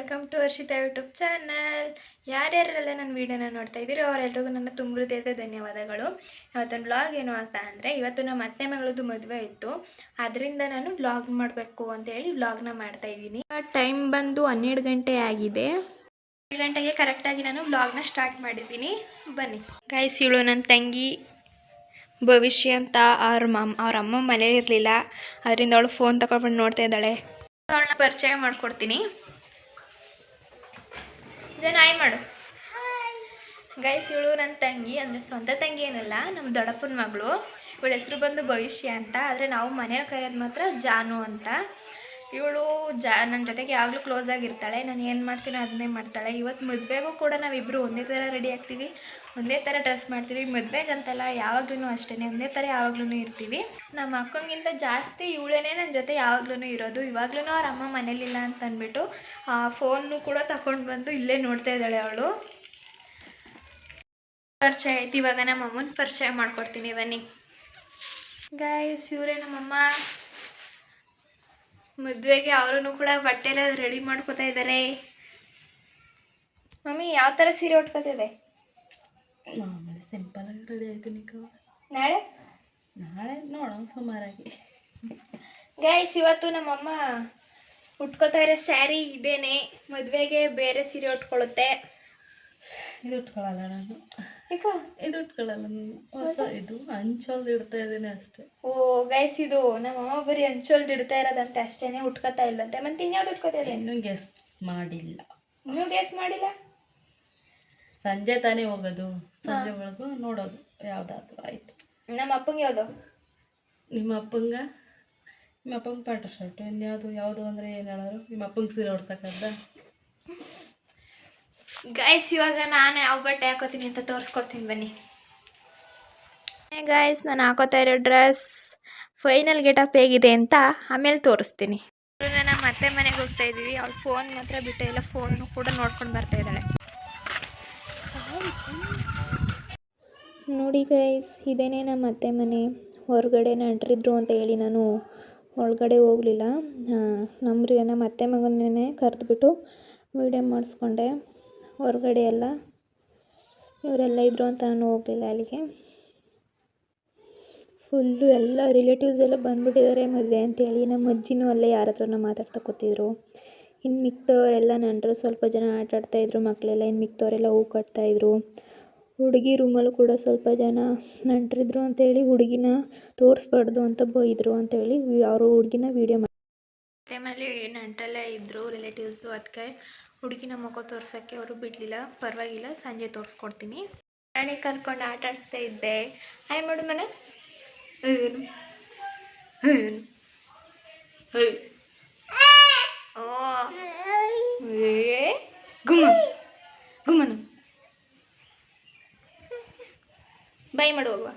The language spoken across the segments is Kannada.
Welcome to Harshita YouTube channel. ಯಾರ್ಯಾರೆಲ್ಲ ನನ್ನ ವೀಡಿಯೋನ ನೋಡ್ತಾ ಇದ್ದೀರೋ ಅವರೆಲ್ರಿಗೂ ನನ್ನ ತುಂಬ ಹೃದಯದ ಧನ್ಯವಾದಗಳು. ಇವತ್ತೊಂದು ವ್ಲಾಗ್ ಏನು ಅಂತ ಅಂದರೆ, ಇವತ್ತು ನಮ್ಮ ಅತ್ತೆ ಮಗಳದ್ದು ಮದುವೆ ಇತ್ತು, ಅದರಿಂದ ನಾನು ವ್ಲಾಗ್ ಮಾಡಬೇಕು ಅಂತೇಳಿ ವ್ಲಾಗ್ನ ಮಾಡ್ತಾಯಿದ್ದೀನಿ. ಟೈಮ್ ಬಂದು 12 ಗಂಟೆ ಆಗಿದೆ. 12 ಗಂಟೆಗೆ ಕರೆಕ್ಟಾಗಿ ನಾನು ವ್ಲಾಗ್ನ ಸ್ಟಾರ್ಟ್ ಮಾಡಿದ್ದೀನಿ. ಬನ್ನಿ ಗೈಸ್. ಇವಳು ನನ್ನ ತಂಗಿ ಭವಿಷ್ಯ ಅಂತ. ಅವ್ರ ಅಮ್ಮ ಮನೇಲಿ ಇರಲಿಲ್ಲ, ಅದರಿಂದ ಅವಳು ಫೋನ್ ತಗೊಂಡ್ಬಂದು ನೋಡ್ತಾ ಇದ್ದಾಳೆ. ಅವಳನ್ನ ಪರಿಚಯ ಮಾಡ್ಕೊಡ್ತೀನಿ. ಆಯ್ ಮಾಡು ಗೈಸ್. ಇವಳು ನನ್ನ ತಂಗಿ, ಅಂದರೆ ಸ್ವಂತ ತಂಗಿ ಏನಲ್ಲ, ನಮ್ಮ ದೊಡ್ಡಪ್ಪನ ಮಗಳು. ಇವಳ ಹೆಸರು ಬಂದು ಭವಿಷ್ಯ ಅಂತ, ಆದರೆ ನಾವು ಮನೇಲಿ ಕರೆಯೋದು ಮಾತ್ರ ಜಾನು ಅಂತ. ಇವಳು ನನ್ನ ಜೊತೆಗೆ ಯಾವಾಗಲೂ ಕ್ಲೋಸ್ ಆಗಿರ್ತಾಳೆ. ನಾನು ಏನು ಮಾಡ್ತೀನೋ ಅದನ್ನೇ ಮಾಡ್ತಾಳೆ. ಇವತ್ತು ಮದುವೆಗೂ ಕೂಡ ನಾವಿಬ್ಬರು ಒಂದೇ ಥರ ರೆಡಿ ಆಗ್ತೀವಿ, ಒಂದೇ ಥರ ಡ್ರೆಸ್ ಮಾಡ್ತೀವಿ. ಮದುವೆಗಂತಲ್ಲ, ಯಾವಾಗ್ಲೂ ಅಷ್ಟೇ ಒಂದೇ ಥರ ಯಾವಾಗ್ಲೂ ಇರ್ತೀವಿ. ನಮ್ಮ ಅಕ್ಕಂಗಿಂತ ಜಾಸ್ತಿ ಇವಳೇನೇ ನನ್ನ ಜೊತೆ ಯಾವಾಗ್ಲೂ ಇರೋದು. ಇವಾಗ್ಲೂ ಅವ್ರ ಅಮ್ಮ ಮನೇಲಿಲ್ಲ ಅಂತ ಅಂದ್ಬಿಟ್ಟು ಫೋನ್ನು ಕೂಡ ತಗೊಂಡು ಬಂದು ಇಲ್ಲೇ ನೋಡ್ತಾ ಇದ್ದಾಳೆ ಅವಳು. ಪರಿಚಯ ಆಯ್ತು, ಇವಾಗ ನಮ್ಮ ಅಮ್ಮನ ಪರಿಚಯ ಮಾಡ್ಕೊಡ್ತೀನಿ ಬನ್ನಿ ಗೈಸ್. ಇವರೇ ನಮ್ಮಮ್ಮ. ಮದುವೆಗೆ ಅವರು ಕೂಡ ಬಟ್ಟೆ ಎಲ್ಲ ರೆಡಿ ಮಾಡ್ಕೋತಾ ಇದ್ದಾರೆ. ಮಮ್ಮಿ ಯಾವ ಥರ ಸೀರೆ ಉಟ್ಕೋತಿದೆ? ಸಿಂಪಲ್ ಆಗಿ ರೆಡಿ ಆಯ್ತೀನಿ. ನಾಳೆ ನೋಡೋಣ ಸುಮಾರಾಗಿ. ಗೈಸ್, ಇವತ್ತು ನಮ್ಮಮ್ಮ ಉಟ್ಕೋತಾ ಇರೋ ಸ್ಯಾರಿ ಇದೇನೆ. ಮದುವೆಗೆ ಬೇರೆ ಸೀರೆ ಉಟ್ಕೊಳ್ಳುತ್ತೆ. ಇದು ಉಟ್ಕೊಳ್ಳಲ್ಲ ನಾನು. ಈಗ ಇದು ಉಟ್ಕೊಳ್ಳಲ್ಲ ನಾನು. ಹೊಸ ಇದು ಅಂಚಲ್ದು ಇಡ್ತಾ ಇದ್ದೇನೆ ಅಷ್ಟೇ. ಓ ಗೈಸ್, ಇದು ನಮ್ಮಮ್ಮ ಬರೀ ಅಂಚೋಲ್ದು ಇಡ್ತಾ ಇರೋದಂತೆ ಅಷ್ಟೇನೆ, ಉಟ್ಕೋತಾ ಇಲ್ಲಂತೆ. ಮತ್ತೆ ಇನ್ಯಾವ್ದು ಉಟ್ಕೋತಾ ಇದೆ? ಇನ್ನೂ ಗೆಸ್ ಮಾಡಿಲ್ಲ. ಇನ್ನೂ ಗೆಸ್ ಮಾಡಿಲ್ಲ? ಸಂಜೆ ತಾನೇ ಹೋಗೋದು, ಸಂಜೆ ಒಳಗೂ ನೋಡೋದು ಯಾವ್ದಾದ್ರು ಆಯ್ತು. ನಮ್ಮ ಅಪ್ಪಂಗೆ ಯಾವುದು? ನಿಮ್ಮ ಅಪ್ಪಂಗೆ ಪ್ಯಾಂಟ್ ಶರ್ಟು. ಇನ್ಯಾವುದು ಯಾವುದು ಅಂದರೆ ಏನು ಹೇಳೋರು? ನಿಮ್ಮ ಅಪ್ಪಂಗೆ ಸೀರೆ ಹೊಡ್ಸಕ್ಕಂತ. ಗೈಸ್, ಇವಾಗ ನಾನು ಯಾವ ಬಟ್ಟೆ ಹಾಕೋತೀನಿ ಅಂತ ತೋರಿಸ್ಕೊಡ್ತೀನಿ ಬನ್ನಿ ಗೈಸ್. ನಾನು ಹಾಕೋತಾ ಇರೋ ಡ್ರೆಸ್ ಫೈನಲ್ ಗೆಟಪ್ ಹೇಗಿದೆ ಅಂತ ಆಮೇಲೆ ತೋರಿಸ್ತೀನಿ. ನಮ್ಮ ಅತ್ತೆ ಮನೆಗೆ ಹೋಗ್ತಾ ಇದ್ದೀವಿ. ಅವಳು ಫೋನ್ ಮಾತ್ರ ಬಿಟ್ಟು ಇಲ್ಲ, ಫೋನು ಕೂಡ ನೋಡ್ಕೊಂಡು ಬರ್ತಾ ಇದ್ದಾಳೆ. ನೋಡಿ ಗೈಸ್, ಇದೇನೇ ನಮ್ಮ ಅತ್ತೆ ಮನೆ. ಹೊರಗಡೆ ನೆಂಟರಿದ್ರು ಅಂತ ಹೇಳಿ ನಾನು ಒಳಗಡೆ ಹೋಗಲಿಲ್ಲ. ನಮ್ಮ ಅತ್ತೆ ಮಗನೇ ಕರೆದ್ಬಿಟ್ಟು ವೀಡಿಯೋ ಮಾಡಿಸ್ಕೊಂಡೆ. ಹೊರಗಡೆ ಎಲ್ಲ ಇವರೆಲ್ಲ ಇದ್ರು ಅಂತ ನಾನು ಹೋಗಲಿಲ್ಲ ಅಲ್ಲಿಗೆ. ಫುಲ್ಲು ಎಲ್ಲ ರಿಲೇಟಿವ್ಸ್ ಎಲ್ಲ ಬಂದುಬಿಟ್ಟಿದ್ದಾರೆ ಮದುವೆ ಅಂತೇಳಿ. ನಮ್ಮ ಅಜ್ಜಿನೂ ಅಲ್ಲೇ ಯಾರ ಹತ್ರನ ಮಾತಾಡ್ತಾ ಕೂತಿದ್ರು. ಇನ್ನು ಮಿಕ್ತವರೆಲ್ಲ ನೆಂಟರು ಸ್ವಲ್ಪ ಜನ ಆಟಾಡ್ತಾಯಿದ್ರು ಮಕ್ಕಳೆಲ್ಲ. ಇನ್ನು ಮಿಕ್ತವರೆಲ್ಲ ಹೂ ಕಟ್ತಾಯಿದ್ರು. ಹುಡುಗಿ ರೂಮಲ್ಲೂ ಕೂಡ ಸ್ವಲ್ಪ ಜನ ನೆಂಟರಿದ್ರು ಅಂತೇಳಿ ಹುಡುಗಿನ ತೋರಿಸ್ಬಾರ್ದು ಅಂತ ಬೈದರು ಅಂತೇಳಿ ಅವರು ಹುಡುಗಿನ ವೀಡಿಯೋ ಮಾಡಿ. ಮತ್ತೆ ಮೇಲೆ ನೆಂಟರಲ್ಲೇ ಇದ್ದರು ರಿಲೇಟಿವ್ಸು. ಅದಕ್ಕೆ ಹುಡುಗಿನ ಮುಖ ತೋರ್ಸೋಕ್ಕೆ ಅವರು ಬಿಡಲಿಲ್ಲ. ಪರವಾಗಿಲ್ಲ, ಸಂಜೆ ತೋರಿಸ್ಕೊಡ್ತೀನಿ. ರಾಣಿ ಕರ್ಕೊಂಡು ಆಟ ಆಡ್ತಾ ಇದ್ದೆ. ಹಾಯ್ ಮಾಡು ಮನೆ. ಓ ಗುಮ್ಮನ ಬೈ ಮಾಡು ಹೋಗುವ.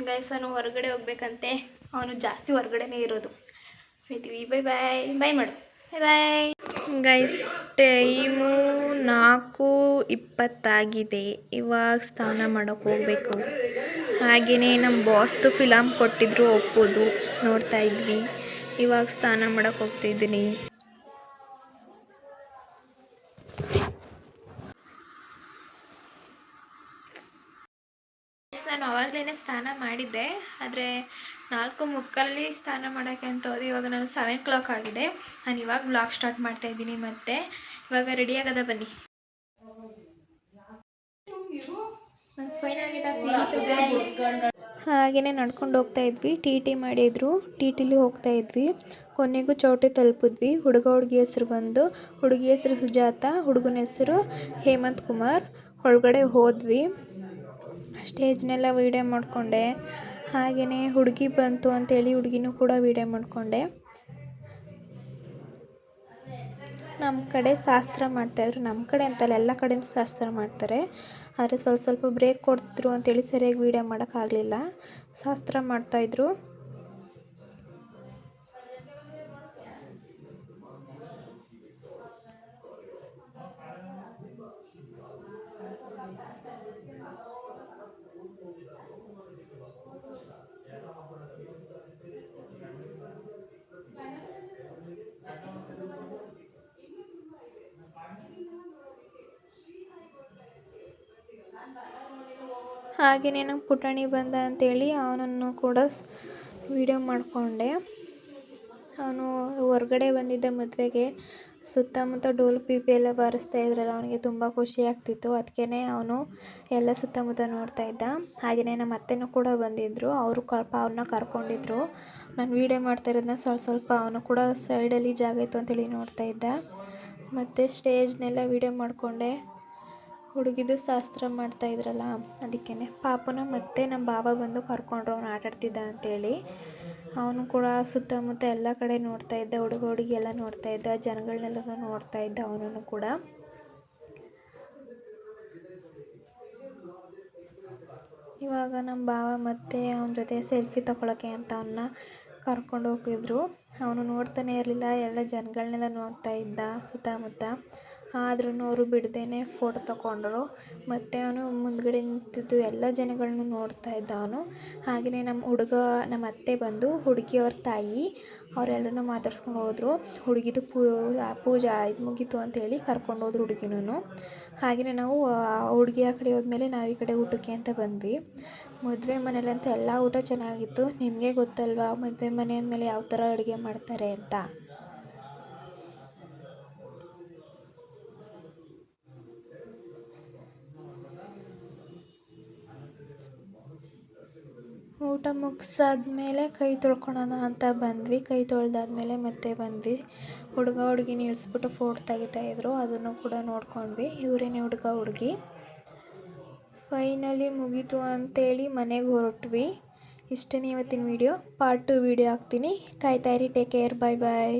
ಗೈಸ್, ನಾನು ಹೊರಗಡೆ ಹೋಗ್ಬೇಕಂತೆ. ಅವನು ಜಾಸ್ತಿ ಹೊರಗಡೆನೇ ಇರೋದು. ಹೋಯ್ತೀವಿ. Bye bye. ಬೈ ಮಾಡು. Bye bye guys. ಟೈಮು 4:20 ಇವಾಗ ಸ್ನಾನ ಮಾಡೋಕ್ಕೆ ಹೋಗಬೇಕು. ಹಾಗೆಯೇ ನಮ್ಮ ಬಾಸ್ದು ಫಿಲಮ್ ಕೊಟ್ಟಿದ್ರು, ಒಪ್ಪೋದು ನೋಡ್ತಾ ಇದ್ವಿ. ಇವಾಗ ಸ್ನಾನ ಮಾಡೋಕ್ಕೆ ಹೋಗ್ತಾಯಿದ್ದೀನಿ. ನಾನು ಆವಾಗಲೇ ಸ್ನಾನ ಮಾಡಿದ್ದೆ, ಆದರೆ 4:45 ಸ್ನಾನ ಮಾಡೋಕ್ಕೆ ಅಂತ ಹೋದೆ. ಇವಾಗ ನಾನು 7 o'clock ಆಗಿದೆ. ನಾನು ಇವಾಗ ವ್ಲಾಗ್ ಸ್ಟಾರ್ಟ್ ಮಾಡ್ತಾಯಿದ್ದೀನಿ. ಮತ್ತೆ ಇವಾಗ ರೆಡಿ ಆಗದ ಬನ್ನಿ. ಹಾಗೆಯೇ ನಡ್ಕೊಂಡು ಹೋಗ್ತಾ ಇದ್ವಿ. ಟಿ ಮಾಡಿದ್ರು, ಟಿಲಿ ಹೋಗ್ತಾ ಇದ್ವಿ. ಕೊನೆಗೂ ಚೌಟ್ರಿ ತಲುಪಿದ್ವಿ. ಹುಡುಗಿ ಹೆಸರು ಬಂದು, ಹುಡುಗಿ ಹೆಸರು ಸುಜಾತ, ಹುಡುಗನ ಹೆಸರು ಹೇಮಂತ್ ಕುಮಾರ್. ಒಳಗಡೆ ಹೋದ್ವಿ. ಸ್ಟೇಜ್ನೆಲ್ಲ ವೀಡಿಯೋ ಮಾಡಿಕೊಂಡೆ. ಹಾಗೆಯೇ ಹುಡುಗಿ ಬಂತು ಅಂತೇಳಿ ಹುಡುಗಿನೂ ಕೂಡ ವೀಡಿಯೋ ಮಾಡಿಕೊಂಡೆ. ನಮ್ಮ ಕಡೆ ಶಾಸ್ತ್ರ ಮಾಡ್ತಾಯಿದ್ರು. ನಮ್ಮ ಕಡೆ ಅಂತಲ್ಲ, ಎಲ್ಲ ಕಡೆಯೂ ಶಾಸ್ತ್ರ ಮಾಡ್ತಾರೆ. ಆದರೆ ಸ್ವಲ್ಪ ಬ್ರೇಕ್ ಕೊಡ್ತಿದ್ರು ಅಂತೇಳಿ ಸರಿಯಾಗಿ ವೀಡಿಯೋ ಮಾಡೋಕ್ಕಾಗಲಿಲ್ಲ. ಶಾಸ್ತ್ರ ಮಾಡ್ತಾಯಿದ್ರು. ಹಾಗೆಯೇ ನಮ್ಮ ಪುಟಾಣಿ ಬಂದ ಅಂತೇಳಿ ಅವನನ್ನು ಕೂಡ ವಿಡಿಯೋ ಮಾಡಿಕೊಂಡೆ. ಅವನು ಹೊರಗಡೆ ಬಂದಿದ್ದ ಮದುವೆಗೆ ಸುತ್ತಮುತ್ತ ಡೋಲು ಪೀಪಿ ಎಲ್ಲ ಬಾರಿಸ್ತಾ ಇದ್ರಲ್ಲ, ಅವನಿಗೆ ತುಂಬ ಖುಷಿ ಆಗ್ತಿತ್ತು. ಅದಕ್ಕೇ ಅವನು ಎಲ್ಲ ಸುತ್ತಮುತ್ತ ನೋಡ್ತಾ ಇದ್ದ. ಹಾಗೆಯೇ ನಮ್ಮ ಅತ್ತೆನೂ ಕೂಡ ಬಂದಿದ್ದರು, ಅವರು ಅವನ್ನ ಕರ್ಕೊಂಡಿದ್ರು. ನಾನು ವೀಡಿಯೋ ಮಾಡ್ತಾ ಇರೋದನ್ನ ಸ್ವಲ್ಪ ಅವನು ಕೂಡ ಸೈಡಲ್ಲಿ ಜಾಗ ಇತ್ತು ಅಂತೇಳಿ ನೋಡ್ತಾ ಇದ್ದ. ಮತ್ತು ಸ್ಟೇಜ್ನೆಲ್ಲ ವೀಡಿಯೋ ಮಾಡಿಕೊಂಡೆ. ಹುಡುಗಿದು ಶಾಸ್ತ್ರ ಮಾಡ್ತಾಯಿದ್ರಲ್ಲ ಅದಕ್ಕೇ ಪಾಪುನ ಮತ್ತೆ ನಮ್ಮ ಬಾಬಾ ಬಂದು ಕರ್ಕೊಂಡ್ರು, ಅವನು ಆಟಾಡ್ತಿದ್ದ ಅಂತೇಳಿ. ಅವನು ಕೂಡ ಸುತ್ತಮುತ್ತ ಎಲ್ಲ ಕಡೆ ನೋಡ್ತಾ ಇದ್ದ, ಹುಡುಗಿ ಎಲ್ಲ ನೋಡ್ತಾ ಇದ್ದ, ಜನಗಳನ್ನೆಲ್ಲ ನೋಡ್ತಾ ಇದ್ದ ಅವನನ್ನು ಕೂಡ. ಇವಾಗ ನಮ್ಮ ಬಾವ ಮತ್ತೆ ಅವನ ಜೊತೆ ಸೆಲ್ಫಿ ತೊಗೊಳಕ್ಕೆ ಅಂತ ಅವನ್ನ ಕರ್ಕೊಂಡು ಹೋಗಿದ್ರು. ಅವನು ನೋಡ್ತಾನೆ ಇರಲಿಲ್ಲ, ಎಲ್ಲ ಜನಗಳನ್ನೆಲ್ಲ ನೋಡ್ತಾ ಇದ್ದ ಸುತ್ತಮುತ್ತ. ಆದ್ರೂ ಅವರು ಬಿಡ್ದೇ ಫೋಟೋ ತೊಗೊಂಡ್ರು. ಮತ್ತು ಅವನು ಮುಂದ್ಗಡೆ ನಿಂತಿದ್ದು ಎಲ್ಲ ಜನಗಳನ್ನೂ ನೋಡ್ತಾ ಇದ್ದ ಅವನು. ಹಾಗೆಯೇ ನಮ್ಮ ಅತ್ತೆ ಬಂದು ಹುಡುಗಿಯವ್ರ ತಾಯಿ ಅವರೆಲ್ಲರೂ ಮಾತಾಡ್ಸ್ಕೊಂಡು ಹೋದರು. ಹುಡುಗಿದು ಪೂಜೆ ಇದು ಮುಗೀತು ಅಂತೇಳಿ ಕರ್ಕೊಂಡೋದ್ರು ಹುಡುಗಿನೂ. ಹಾಗೆಯೇ ನಾವು ಹುಡುಗಿ ಆ ಕಡೆ ಹೋದ್ಮೇಲೆ ನಾವು ಈ ಕಡೆ ಊಟಕ್ಕೆ ಅಂತ ಬಂದ್ವಿ. ಮದುವೆ ಮನೇಲಂತೂ ಎಲ್ಲ ಊಟ ಚೆನ್ನಾಗಿತ್ತು. ನಿಮಗೆ ಗೊತ್ತಲ್ವಾ ಮದುವೆ ಮನೆ ಅಂದಮೇಲೆ ಯಾವ ಥರ ಅಡುಗೆ ಮಾಡ್ತಾರೆ ಅಂತ. ಊಟ ಮುಗಿಸಾದ್ಮೇಲೆ ಕೈ ತೊಳ್ಕೊಳೋಣ ಅಂತ ಬಂದ್ವಿ. ಕೈ ತೊಳೆದಾದ್ಮೇಲೆ ಮತ್ತೆ ಬಂದ್ವಿ. ಹುಡುಗಿನ ಇಳಿಸ್ಬಿಟ್ಟು ಫೋಟೋ ತೆಗಿತಾಯಿದ್ರು, ಅದನ್ನು ಕೂಡ ನೋಡ್ಕೊಂಡ್ವಿ. ಇವರೇನೇ ಹುಡುಗಿ. ಫೈನಲಿ ಮುಗೀತು ಅಂತೇಳಿ ಮನೆಗೆ ಹೊರಟ್ವಿ. ಇಷ್ಟೇ ಇವತ್ತಿನ ವೀಡಿಯೋ. ಪಾರ್ಟ್ 2 ವೀಡಿಯೋ ಹಾಕ್ತೀನಿ, ಕಾಯ್ತಾಯಿರಿ. ಟೇಕ್ ಕೇರ್, ಬಾಯ್ ಬಾಯ್.